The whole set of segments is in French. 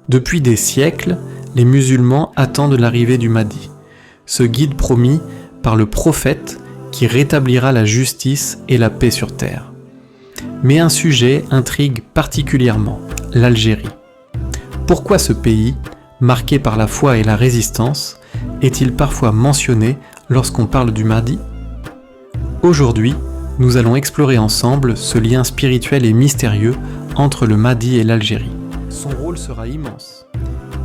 Depuis des siècles, les musulmans attendent l'arrivée du Mahdi, ce guide promis par le prophète qui rétablira la justice et la paix sur terre. Mais un sujet intrigue particulièrement, l'Algérie. Pourquoi ce pays, marqué par la foi et la résistance, est-il parfois mentionné lorsqu'on parle du Mahdi ? Aujourd'hui, nous allons explorer ensemble ce lien spirituel et mystérieux entre le Mahdi et l'Algérie. Son rôle sera immense.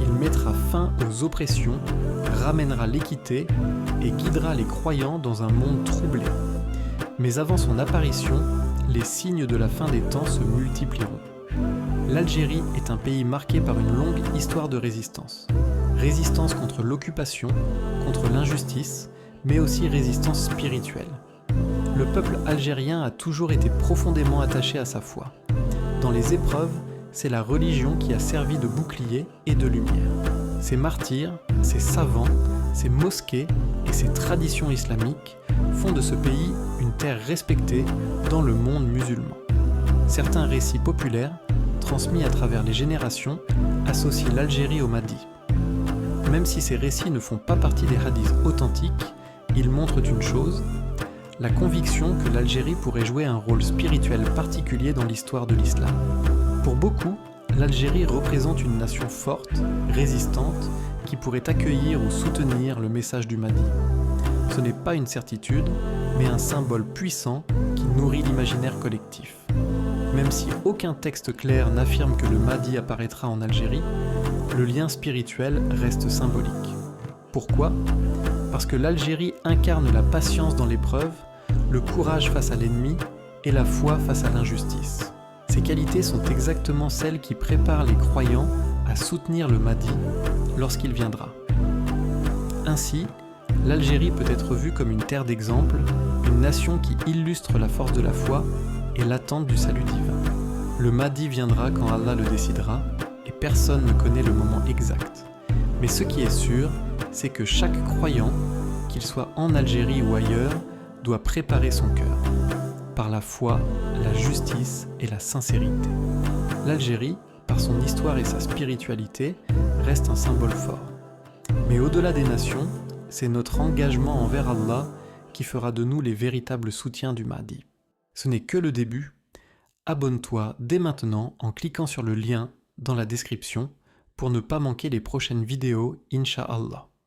Il mettra fin aux oppressions, ramènera l'équité et guidera les croyants dans un monde troublé. Mais avant son apparition, les signes de la fin des temps se multiplieront. L'Algérie est un pays marqué par une longue histoire de résistance. Résistance contre l'occupation, contre l'injustice, mais aussi résistance spirituelle. Le peuple algérien a toujours été profondément attaché à sa foi. Dans les épreuves, c'est la religion qui a servi de bouclier et de lumière. Ses martyrs, ses savants, ses mosquées et ses traditions islamiques font de ce pays une terre respectée dans le monde musulman. Certains récits populaires, transmis à travers les générations, associent l'Algérie au Mahdi. Même si ces récits ne font pas partie des hadiths authentiques, ils montrent une chose, la conviction que l'Algérie pourrait jouer un rôle spirituel particulier dans l'histoire de l'islam. Pour beaucoup, l'Algérie représente une nation forte, résistante, qui pourrait accueillir ou soutenir le message du Mahdi. Ce n'est pas une certitude, mais un symbole puissant qui nourrit l'imaginaire collectif. Même si aucun texte clair n'affirme que le Mahdi apparaîtra en Algérie, le lien spirituel reste symbolique. Pourquoi ? Parce que l'Algérie incarne la patience dans l'épreuve, le courage face à l'ennemi et la foi face à l'injustice. Ces qualités sont exactement celles qui préparent les croyants à soutenir le Mahdi lorsqu'il viendra. Ainsi, l'Algérie peut être vue comme une terre d'exemple, une nation qui illustre la force de la foi et l'attente du salut divin. Le Mahdi viendra quand Allah le décidera et personne ne connaît le moment exact. Mais ce qui est sûr, c'est que chaque croyant, qu'il soit en Algérie ou ailleurs, doit préparer son cœur par la foi, la justice et la sincérité. L'Algérie, par son histoire et sa spiritualité, reste un symbole fort. Mais au-delà des nations, c'est notre engagement envers Allah qui fera de nous les véritables soutiens du Mahdi. Ce n'est que le début. Abonne-toi dès maintenant en cliquant sur le lien dans la description pour ne pas manquer les prochaines vidéos, Inch'Allah.